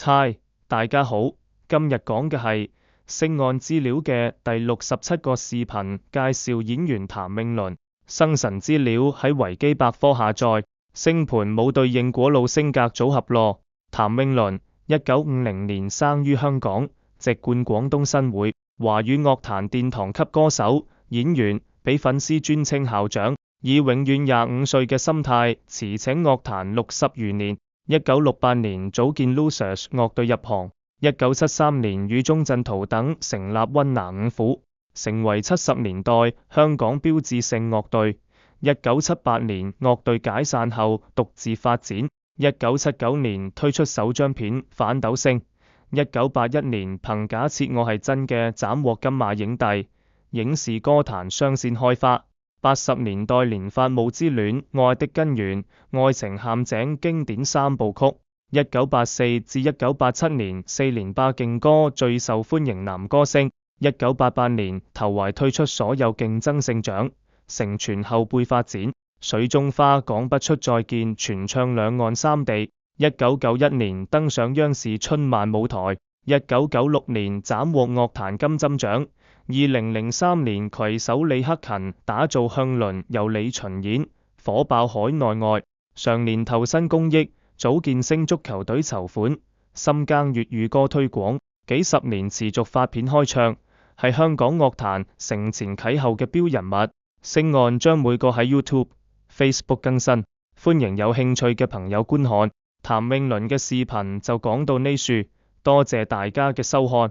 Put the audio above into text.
嗨，大家好，今日講嘅係性愛資料嘅第67個視頻，介紹演員譚詠麟。生辰資料喺維基百科下載，星盤冇對應果老星格組合咯。譚詠麟，1950年生於香港，籍貫廣東新會，華語樂壇殿堂級歌手、演員，俾粉絲尊稱校長，以永遠25歲嘅心態馳騁樂壇60餘年。1968年組建 Losers 樂隊入行，1973年與鐘鎮濤等成立溫拿五虎，成為70年代香港標誌性樂隊。1978年樂隊解散後獨自發展，1979年推出首張片《反斗星》，1981年憑假設我係真嘅斬獲金馬影帝，影視歌壇雙線開花。80年代連發霧之戀、愛的根源、愛情陷阱經典三部曲。1984至1987年4連霸勁歌最受歡迎男歌星。1988年投懷退出所有競爭性獎，成全後輩發展。水中花講不出再見，全唱兩岸三地。1991年登上央視春晚舞台。1996年斬獲樂壇金針獎。2003年攜手李克勤打造向麟由李巡演，火爆海內外。上年投身公益，組建星足球隊籌款，深耕粵語歌推廣，幾十年持續發片開唱，係香港樂壇承前啟後嘅標人物。星案將每個喺 YouTube、Facebook 更新，歡迎有興趣嘅朋友觀看。譚詠麟嘅視頻就講到呢處，多謝大家嘅收看。